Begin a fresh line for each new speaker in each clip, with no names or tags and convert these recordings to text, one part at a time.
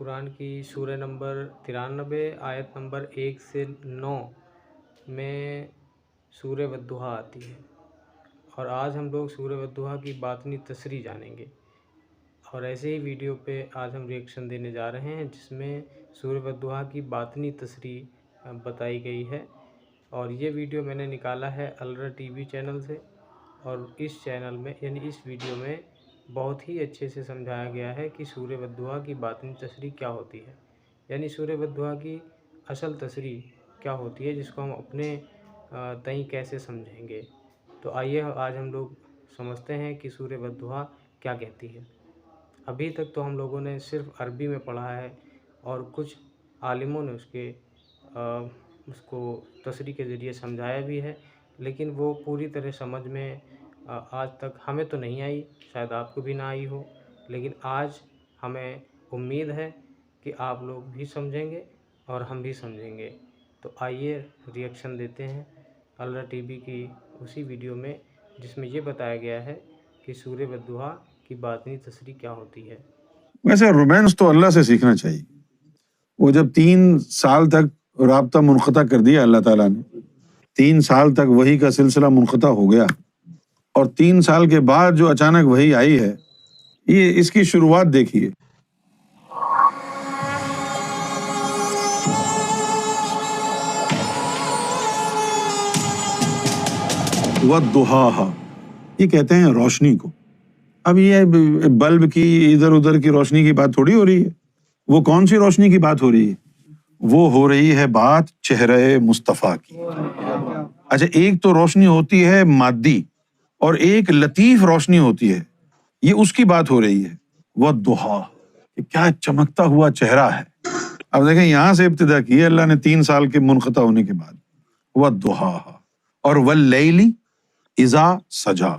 قرآن کی سورہ نمبر 93 آیت نمبر 1 سے 9 میں سورہ والضحیٰ آتی ہے، اور آج ہم لوگ سورہ والضحیٰ کی باطنی تشریح جانیں گے، اور ایسے ہی ویڈیو پہ آج ہم ریئیکشن دینے جا رہے ہیں جس میں سورہ والضحیٰ کی باطنی تشریح بتائی گئی ہے۔ اور یہ ویڈیو میں نے نکالا ہے الرا ٹی وی چینل سے، اور اس چینل میں یعنی اس ویڈیو میں بہت ہی اچھے سے سمجھایا گیا ہے کہ سورہ والضحیٰ کی باطنی تشریح کیا ہوتی ہے، یعنی سورہ والضحیٰ کی اصل تشریح کیا ہوتی ہے، جس کو ہم اپنے تئیں کیسے سمجھیں گے۔ تو آئیے آج ہم لوگ سمجھتے ہیں کہ سورہ والضحیٰ کیا کہتی ہے۔ ابھی تک تو ہم لوگوں نے صرف عربی میں پڑھا ہے، اور کچھ عالموں نے اس کو تشریح کے ذریعے سمجھایا بھی ہے، لیکن وہ پوری طرح سمجھ میں آج تک ہمیں تو نہیں آئی، شاید آپ کو بھی نہ آئی ہو، لیکن آج ہمیں امید ہے کہ آپ لوگ بھی سمجھیں گے اور ہم بھی سمجھیں گے۔ تو آئیے ریئیکشن دیتے ہیں الرا ٹی وی کی اسی ویڈیو میں جس میں یہ بتایا گیا ہے کہ سورہ والضحیٰ کی باطنی تشریح کیا ہوتی ہے۔
ویسے رومانس تو اللہ سے سیکھنا چاہیے۔ وہ جب 3 سال تک رابطہ منقطع کر دیا اللہ تعالیٰ نے، 3 سال تک وحی کا سلسلہ منقطع ہو گیا، اور 3 سال کے بعد جو اچانک وحی آئی ہے، یہ اس کی شروعات دیکھیے۔ وَالضُّحَىٰ، یہ کہتے ہیں روشنی کو۔ اب یہ بلب کی ادھر ادھر کی روشنی کی بات تھوڑی ہو رہی ہے۔ وہ کون سی روشنی کی بات ہو رہی ہے؟ وہ ہو رہی ہے بات چہرہ مصطفیٰ کی۔ اچھا، ایک تو روشنی ہوتی ہے مادی، اور ایک لطیف روشنی ہوتی ہے، یہ اس کی بات ہو رہی ہے۔ وَالضُّحَىٰ، کہ کیا چمکتا ہوا چہرہ ہے۔ اب دیکھیں، یہاں سے ابتدا کی ہے اللہ نے 3 سال کے منقطع ہونے کے بعد۔ وَالضُّحَىٰ، اور وَاللَّيْلِ اِذَا سَجَىٰ،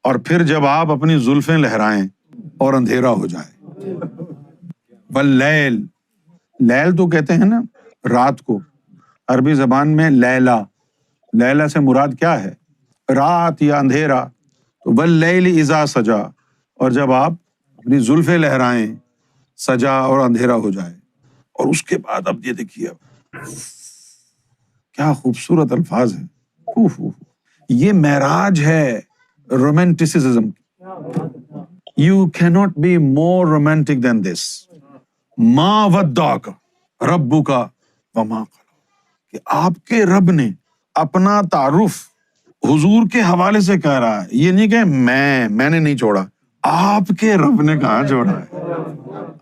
اور پھر جب آپ اپنی زلفیں لہرائیں اور اندھیرا ہو جائے۔ واللیل، لیل تو کہتے ہیں نا رات کو، عربی زبان میں لیلا، لیلا سے مراد کیا ہے؟ رات یا اندھیرا۔ تو واللیل اذا سجا، اور جب آپ اپنی زلفیں لہرائیں، سجا اور اندھیرا ہو جائے۔ اور اس کے بعد اب یہ دیکھیے، اب کیا خوبصورت الفاظ ہیں۔ یہ معراج ہے رومانٹسزم کی۔ You cannot be more romantic than this۔ ما ودعک ربک وما قلی، کہ آپ کے رب نے اپنا تعارف حضور کے حوالے سے کہہ رہا ہے۔ یہ نہیں کہ میں نے نہیں چھوڑا، آپ کے رب نے کہاں چھوڑا ہے؟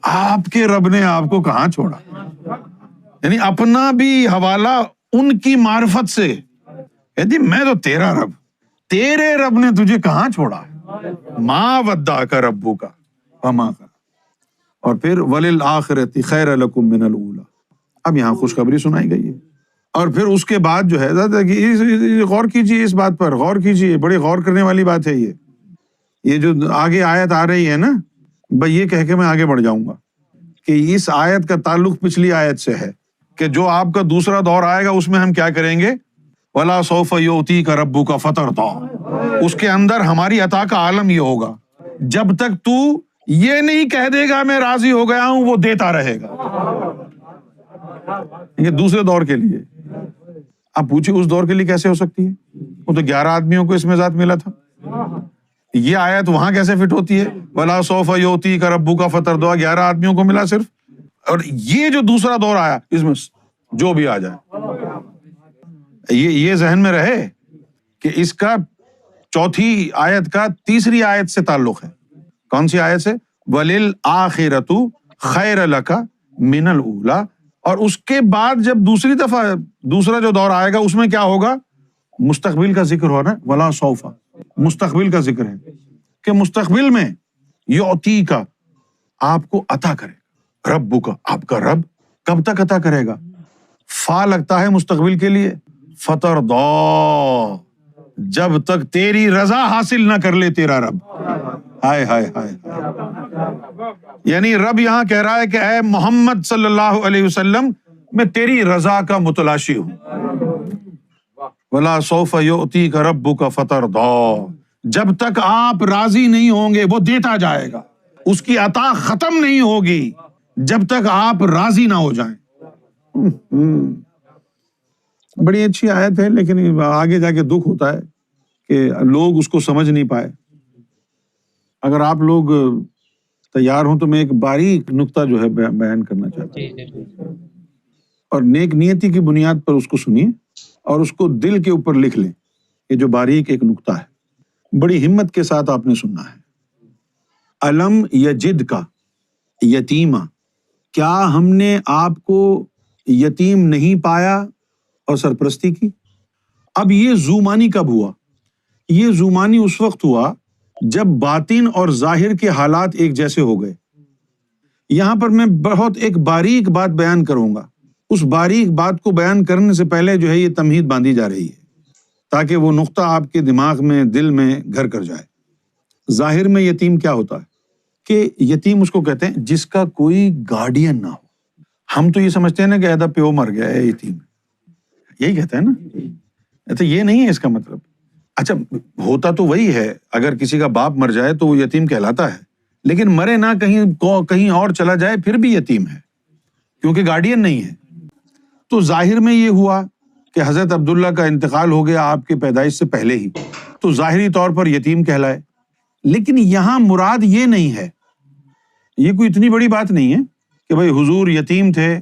آپ کے رب نے آپ کو کہاں چھوڑا؟ یعنی اپنا بھی حوالہ ان کی معرفت سے کہتی، میں تو تیرا رب، تیرے رب نے تجھے کہاں چھوڑا؟ ما ودعک ربک وما قلی۔ اور پھر وَلِلْآخِرَةِ خَيْرٌ لَكُم مِّنَ الْأُولَىٰ، اب یہاں خوشخبری سنائی گئی ہے۔ اور پھر اس کے بعد جو ہے غور کیجیے، اس بات پر غور کیجیے، بڑی غور کرنے والی بات ہے یہ جو آگے آیت آ رہی ہے نا، بھائی یہ کہہ کے میں آگے بڑھ جاؤں گا کہ اس آیت کا تعلق پچھلی آیت سے ہے، کہ جو آپ کا دوسرا دور آئے گا اس میں ہم کیا کریں گے؟ وَلَا سَوْفَ يُعْطِيكَ رَبُّكَ فَتَرْضَىٰ، اس کے اندر ہماری عطا کا عالم یہ ہوگا، جب تک تو یہ نہیں کہہ دے گا میں راضی ہو گیا ہوں، وہ دیتا رہے گا۔ یہ دوسرے دور کے لیے۔ آپ پوچھیں اس دور کے لیے کیسے ہو سکتی ہے؟ وہ تو 11 آدمیوں کو اس میں ذات ملا تھا۔ یہ آیت وہاں کیسے فٹ ہوتی ہے؟ وَلَا سَوْفَ يُعْطِيكَ رَبُّكَ فَتَرْضَىٰ، 11 آدمیوں کو ملا صرف۔ اور یہ جو دوسرا دور آیا، اس میں جو بھی آ جائے، یہ ذہن میں رہے کہ اس کا چوتھی آیت کا تیسری آیت سے تعلق ہے۔ کون سی آیت سے؟ وَلِلْآخِرَةُ خَيْرٌ لَكَ مِّنَ الْأُولَىٰ، اور اس کے بعد جب دوسری دفعہ دوسرا جو دور آئے گا اس میں کیا ہوگا؟ مستقبل کا ذکر ہو رہا ہے۔ وَلَا سَوْفَ، مستقبل کا ذکر ہے کہ مستقبل میں یعطیک، آپ کو عطا کرے گا، ربک، آپ کا رب کب تک عطا کرے گا؟ فا لگتا ہے مستقبل کے لیے، فترضیٰ، جب تک تیری رضا حاصل نہ کر لے تیرا رب۔ ہائے ہائے ہائے، یعنی رب یہاں کہہ رہا ہے کہ اے محمد صلی اللہ علیہ وسلم، میں تیری رضا کا متلاشی ہوں۔ وَلَا سَوْفَ يُعْطِيكَ رَبُّكَ فَتَرْضَىٰ، جب تک آپ راضی نہیں ہوں گے وہ دیتا جائے گا، اس کی عطا ختم نہیں ہوگی۔ جب تک آپ راضی نہ ہو جائیں. بڑی اچھی آیت ہے، لیکن آگے جا کے دکھ ہوتا ہے کہ لوگ اس کو سمجھ نہیں پائے. اگر آپ لوگ تیار ہوں تو میں ایک باریک نقطہ جو ہے بیان کرنا چاہتا ہوں، اور نیک نیتی کی بنیاد پر اس کو سنیے اور اس کو دل کے اوپر لکھ لیں. یہ جو باریک ایک نقطہ ہے، بڑی ہمت کے ساتھ آپ نے سننا ہے. الم یجد کا یتیما، کیا ہم نے آپ کو یتیم نہیں پایا اور سرپرستی کی؟ اب یہ زومانی کب ہوا؟ یہ زومانی اس وقت ہوا جب باطن اور ظاہر کے حالات ایک جیسے ہو گئے. یہاں پر میں بہت ایک باریک بات بیان کروں گا. اس باریک بات کو بیان کرنے سے پہلے جو ہے یہ تمہید باندھی جا رہی ہے تاکہ وہ نقطہ آپ کے دماغ میں، دل میں گھر کر جائے. ظاہر میں یتیم کیا ہوتا ہے کہ یتیم اس کو کہتے ہیں جس کا کوئی گارڈین نہ ہو. ہم تو یہ سمجھتے ہیں نا کہ ایدا پیو مر گیا ہے یتیم، یہی کہتے ہیں نا. تو یہ نہیں ہے اس کا مطلب. اچھا ہوتا تو وہی ہے، اگر کسی کا باپ مر جائے تو وہ یتیم کہلاتا ہے، لیکن مرے نہ کہیں اور چلا جائے پھر بھی یتیم ہے کیونکہ گارڈین نہیں ہے. تو ظاہر میں یہ ہوا کہ حضرت عبداللہ کا انتقال ہو گیا آپ کے پیدائش سے پہلے ہی، تو ظاہری طور پر یتیم کہلائے. لیکن یہاں مراد یہ نہیں ہے، یہ کوئی اتنی بڑی بات نہیں ہے کہ بھائی حضور یتیم تھے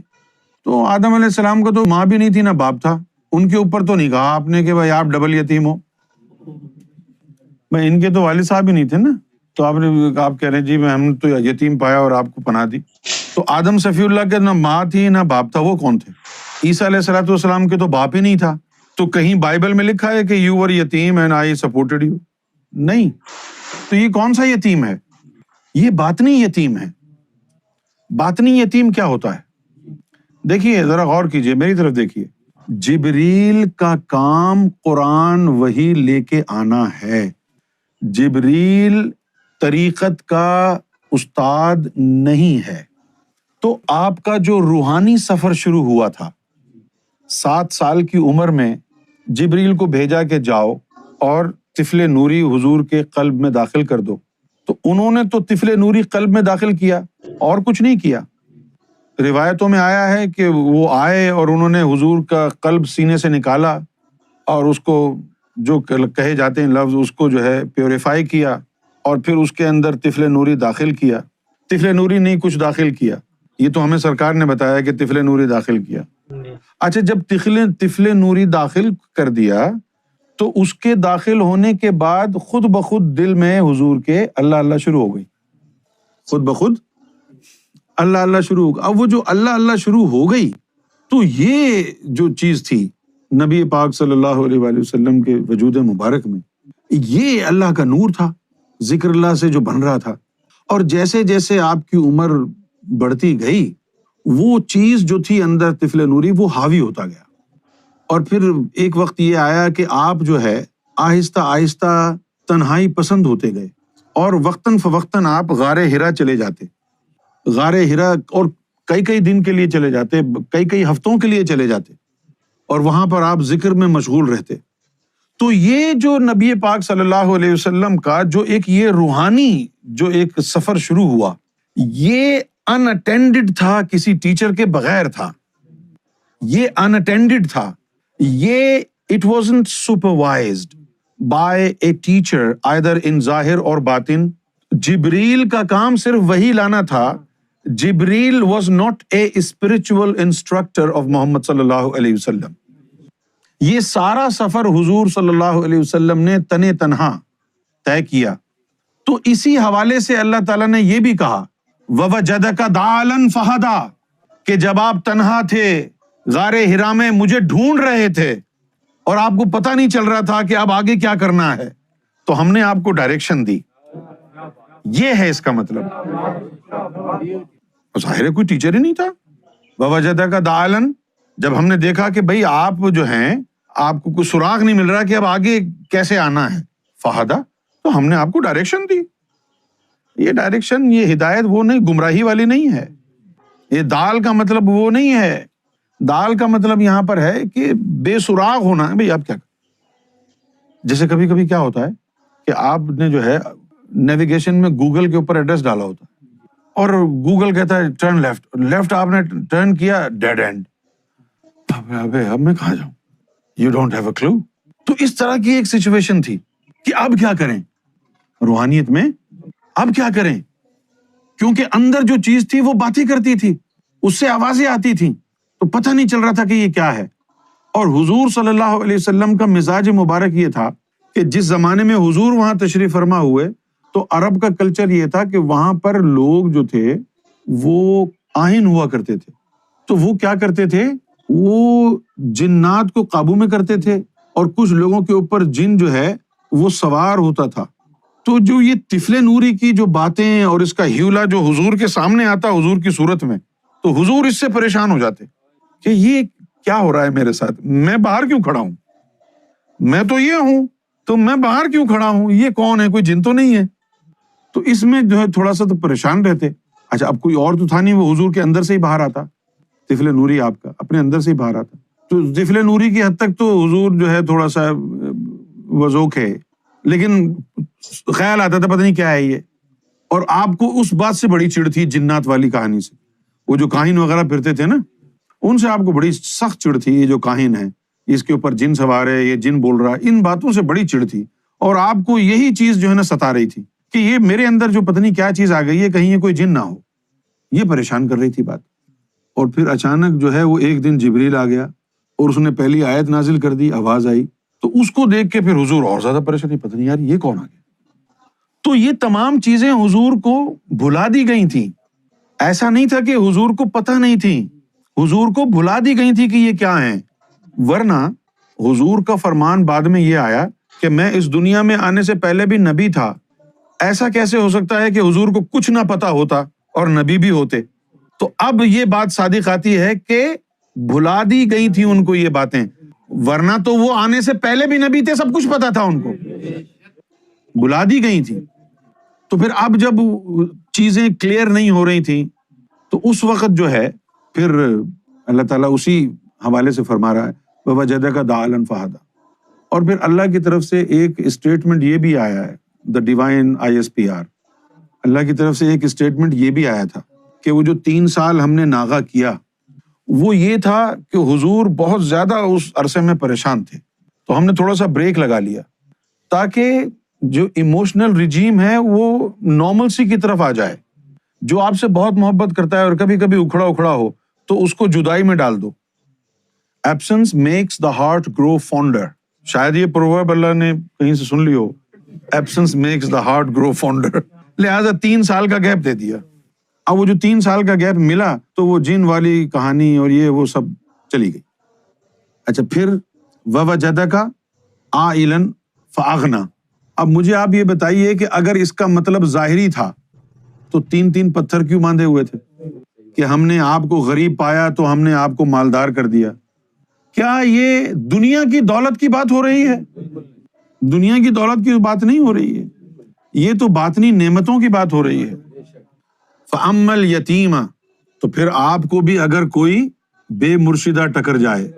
تو آدم علیہ السلام کو تو ماں بھی نہیں تھی نہ باپ تھا، ان کے اوپر تو نہیں کہا آپ نے کہ بھائی آپ ڈبل یتیم ہو. بھائی ان کے تو والد صاحب ہی نہیں تھے نا، تو آپ کہہ رہے ہیں جی ہم نے تو یتیم پایا اور آپ کو پناہ دی. تو آدم صفی اللہ کے نہ ماں تھی نہ باپ تھا، وہ کون تھے؟ عیسیٰ علیہ الصلوۃ والسلام کے تو باپ ہی نہیں تھا. تو کہیں بائبل میں لکھا ہے کہ یو ور یتیم اینڈ آئی سپورٹڈ یو؟ نہیں. تو یہ کون سا یتیم ہے؟ یہ باطنی یتیم ہے. باطنی یتیم کیا ہوتا ہے؟ دیکھیے ذرا غور کیجئے، میری طرف دیکھیے. جبریل کا کام قرآن وحی لے کے آنا ہے. جبریل طریقت کا استاد نہیں ہے. تو آپ کا جو روحانی سفر شروع ہوا تھا 7 سال کی عمر میں، جبریل کو بھیجا کہ جاؤ اور طفل نوری حضور کے قلب میں داخل کر دو. تو انہوں نے تو طفل نوری قلب میں داخل کیا اور کچھ نہیں کیا. روایتوں میں آیا ہے کہ وہ آئے اور انہوں نے حضور کا قلب سینے سے نکالا اور اس کو جو کہے جاتے ہیں لفظ اس کو جو ہے پیوریفائی کیا اور پھر اس کے اندر طفل نوری داخل کیا. طفل نوری نہیں کچھ داخل کیا، یہ تو ہمیں سرکار نے بتایا کہ طفل نوری داخل کیا. اچھا جب طفل نوری داخل کر دیا تو اس کے داخل ہونے کے بعد خود بخود دل میں حضور کے اللہ اللہ شروع ہو گئی. خود بخود اللہ اللہ شروع ہو گئی. اب وہ جو اللہ اللہ شروع ہو گئی تو یہ جو چیز تھی نبی پاک صلی اللہ علیہ وآلہ وسلم کے وجود مبارک میں، یہ اللہ کا نور تھا، ذکر اللہ سے جو بن رہا تھا. اور جیسے جیسے آپ کی عمر بڑھتی گئی وہ چیز جو تھی اندر طفل نوری وہ حاوی ہوتا گیا. اور پھر ایک وقت یہ آیا کہ آپ جو ہے آہستہ آہستہ تنہائی پسند ہوتے گئے اور وقتاً فوقتاً آپ غار ہرا چلے جاتے. غار ہرا اور کئی دن کے لیے چلے جاتے، کئی ہفتوں کے لیے چلے جاتے اور وہاں پر آپ ذکر میں مشغول رہتے. تو یہ جو نبی پاک صلی اللہ علیہ وسلم کا جو ایک یہ روحانی جو ایک سفر شروع ہوا، یہ ان اٹینڈڈ تھا، کسی ٹیچر کے بغیر تھا. یہ ان اٹینڈڈ تھا. یہ it wasn't supervised by a teacher either in ظاہر اور باطن. جبریل کا کام صرف وہی لانا تھا. جبریل was not a spiritual instructor of محمد صلی اللہ علیہ وسلم. یہ سارا سفر حضور صلی اللہ علیہ وسلم نے تنہا طے کیا. تو اسی حوالے سے اللہ تعالیٰ نے یہ بھی کہا وَوَجَدَكَ ضَالًا فَهَدَىٰ، کہ جب آپ تنہا تھے غار ہرا میں مجھے ڈھونڈ رہے تھے اور آپ کو پتہ نہیں چل رہا تھا کہ اب آگے کیا کرنا ہے، تو ہم نے آپ کو ڈائریکشن دی. یہ ہے اس کا مطلب. ظاہر ہے کوئی ٹیچر ہی نہیں تھا. وَوَجَدَكَ ضَالًا، جب ہم نے دیکھا کہ بھئی آپ جو ہیں آپ کو کوئی سراغ نہیں مل رہا کہ اب آگے کیسے آنا ہے، فَهَدَىٰ، تو ہم نے آپ کو ڈائریکشن دی. یہ ڈائریکشن، یہ ہدایت وہ نہیں، گمراہی والی نہیں ہے. یہ دال کا مطلب وہ نہیں ہے. دال کا مطلب یہاں پر ہے کہ بے سراغ ہونا ہے. بھئی آپ کیا، جیسے کبھی کبھی کیا ہوتا ہے کہ آپ نے جو ہے نیویگیشن میں گوگل کے اوپر ایڈریس ڈالا ہوتا ہے اور گوگل کہتا ہے ٹرن لیفٹ آپ نے ٹرن کیا ڈیڈ اینڈ. اب میں کہاں جاؤں؟ یو ڈونٹ ہیو اے کلو. تو اس طرح کی ایک سچویشن تھی کہ اب کیا کریں روحانیت میں، اب کیا کریں؟ کیونکہ اندر جو چیز تھی وہ باتیں کرتی تھی، اس سے آوازیں آتی تھیں، تو پتہ نہیں چل رہا تھا کہ یہ کیا ہے. اور حضور صلی اللہ علیہ وسلم کا مزاج مبارک یہ تھا کہ جس زمانے میں حضور وہاں تشریف فرما ہوئے تو عرب کا کلچر یہ تھا کہ وہاں پر لوگ جو تھے وہ آہن ہوا کرتے تھے. تو وہ کیا کرتے تھے، وہ جنات کو قابو میں کرتے تھے، اور کچھ لوگوں کے اوپر جن جو ہے وہ سوار ہوتا تھا. تو جو یہ طفل نوری کی جو باتیں اور اس کا ہیولا جو حضور کے سامنے آتا حضور کی صورت میں، تو حضور اس سے پریشان ہو جاتے کہ یہ کیا ہو رہا ہے میرے ساتھ، میں باہر کیوں کھڑا ہوں، میں تو یہ ہوں، تو میں باہر کیوں کھڑا ہوں، یہ کون ہے، کوئی جن تو نہیں ہے. تو اس میں جو ہے تھوڑا سا تو پریشان رہتے. اچھا اب کوئی اور تو تھا نہیں، وہ حضور کے اندر سے ہی باہر آتا، طفل نوری آپ کا اپنے اندر سے ہی باہر آتا. تو طفل نوری کی حد تک تو حضور جو ہے تھوڑا سا وذوق ہے، لیکن خیال آتا تھا پتہ نہیں کیا ہے یہ. اور آپ کو اس بات سے بڑی چڑ تھی جنات والی کہانی سے، وہ جو کاہن وغیرہ پھرتے تھے نا، ان سے آپ کو بڑی سخت چڑ تھی. یہ جو کاہن ہے، اس کے اوپر جن سوار ہے، یہ جن بول رہا ہے، ان باتوں سے بڑی چڑ تھی. اور آپ کو یہی چیز جو ہے نا ستا رہی تھی کہ یہ میرے اندر جو پتہ نہیں کیا چیز آ گئی ہے، کہیں یہ کوئی جن نہ ہو، یہ پریشان کر رہی تھی بات. اور پھر اچانک جو ہے وہ ایک دن جبریل آ گیا اور اس نے پہلی آیت نازل کر دی، آواز آئی، تو اس کو دیکھ کے پھر حضور اور زیادہ پریشانی، پتہ نہیں یار یہ کون آ گیا. تو یہ تمام چیزیں حضور کو بھلا دی گئی تھیں. ایسا نہیں تھا کہ حضور کو پتہ نہیں تھی، حضور کو بھلا دی گئی تھی کہ یہ کیا ہیں. ورنہ حضور کا فرمان بعد میں یہ آیا کہ میں اس دنیا میں آنے سے پہلے بھی نبی تھا. ایسا کیسے ہو سکتا ہے کہ حضور کو کچھ نہ پتا ہوتا اور نبی بھی ہوتے. تو اب یہ بات صادق آتی ہے کہ بھلا دی گئی تھی ان کو یہ باتیں، ورنہ تو وہ آنے سے پہلے بھی نبی تھے، سب کچھ پتا تھا ان کو، بھلا دی گئی تھی. تو پھر اب جب چیزیں کلیئر نہیں ہو رہی تھیں تو اس وقت جو ہے پھر اللہ تعالیٰ اسی حوالے سے فرما رہا ہے وَوَجَدَكَ ضَالًّا فَهَدَىٰ. اور پھر اللہ کی طرف سے ایک اسٹیٹمنٹ یہ بھی آیا ہے، دا ڈیوائن ISPR، اللہ کی طرف سے ایک اسٹیٹمنٹ یہ بھی آیا تھا کہ وہ جو 3 سال ہم نے ناغہ کیا وہ یہ تھا کہ حضور بہت زیادہ اس عرصے میں پریشان تھے، تو ہم نے تھوڑا سا بریک لگا لیا تاکہ جو ایموشنل رجیم ہے وہ نارمل سی کی طرف آ جائے. جو آپ سے بہت محبت کرتا ہے اور کبھی کبھی اکھڑا ہو تو اس کو جدائی میں ڈال دو. ایبسنس میکس دا ہارٹ گرو فونڈر، شاید یہ پروورب اللہ نے کہیں سے سن لی ہو، ایبسنس میکس دا ہارٹ گرو فونڈر. لہٰذا 3 سال کا گیپ دے دیا. اب وہ جو 3 سال کا گیپ ملا تو وہ جن والی کہانی اور یہ وہ سب چلی گئی. اچھا پھر وَوَجَدَكَ عَائِلًا فَأَغْنَىٰ. اب مجھے آپ یہ بتائیے کہ اگر اس کا مطلب ظاہری تھا تو 3 پتھر کیوں باندھے ہوئے تھے کہ ہم نے آپ کو غریب پایا تو ہم نے آپ کو مالدار کر دیا. کیا یہ دنیا کی دولت کی بات ہو رہی ہے؟ دنیا کی دولت کی بات نہیں ہو رہی ہے، یہ تو باطنی نعمتوں کی بات ہو رہی ہے. فَأَمَّا الْيَتِيمَ، تو پھر آپ کو بھی اگر کوئی بے مرشدہ ٹکر جائے،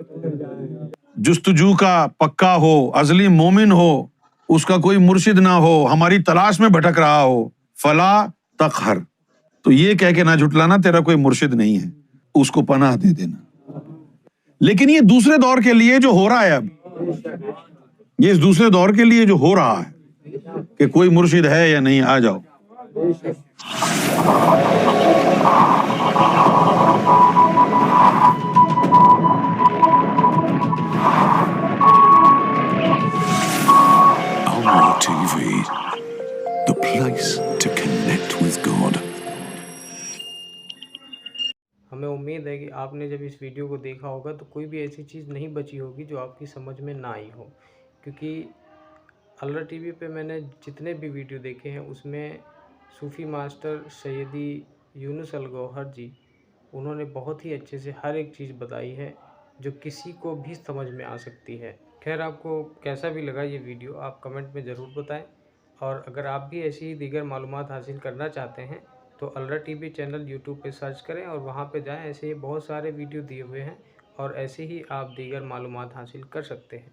جستجو کا پکا ہو، ازلی مومن ہو، اس کا کوئی مرشد نہ ہو، ہماری تلاش میں بھٹک رہا ہو، فلا تقہر، تو یہ کہہ کے نہ جھٹلانا تیرا کوئی مرشد نہیں ہے، اس کو پناہ دے دینا. لیکن یہ دوسرے دور کے لیے جو ہو رہا ہے، اب یہ اس دوسرے دور کے لیے جو ہو رہا ہے کہ کوئی مرشد ہے یا نہیں، آ جاؤ.
Alma TV, the place to connect with God.
ہمیں امید ہے کہ آپ نے جب اس ویڈیو کو دیکھا ہوگا تو کوئی بھی ایسی چیز نہیں بچی ہوگی جو آپ کی سمجھ میں نہ آئی ہو، کیونکہ الرا ٹی وی پہ میں نے جتنے بھی ویڈیو دیکھے ہیں اس میں صوفی ماسٹر سیدی یونس الگوہر جی، انہوں نے بہت ہی اچھے سے ہر ایک چیز بتائی ہے جو کسی کو بھی سمجھ میں آ سکتی ہے. خیر آپ کو کیسا بھی لگا یہ ویڈیو آپ کمنٹ میں ضرور بتائیں، اور اگر آپ بھی ایسی ہی دیگر معلومات حاصل کرنا چاہتے ہیں تو الرا ٹی وی چینل یوٹیوب پہ سرچ کریں اور وہاں پہ جائیں. ایسے ہی بہت سارے ویڈیو دیے ہوئے ہیں اور ایسے ہی آپ دیگر معلومات حاصل کر سکتے ہیں.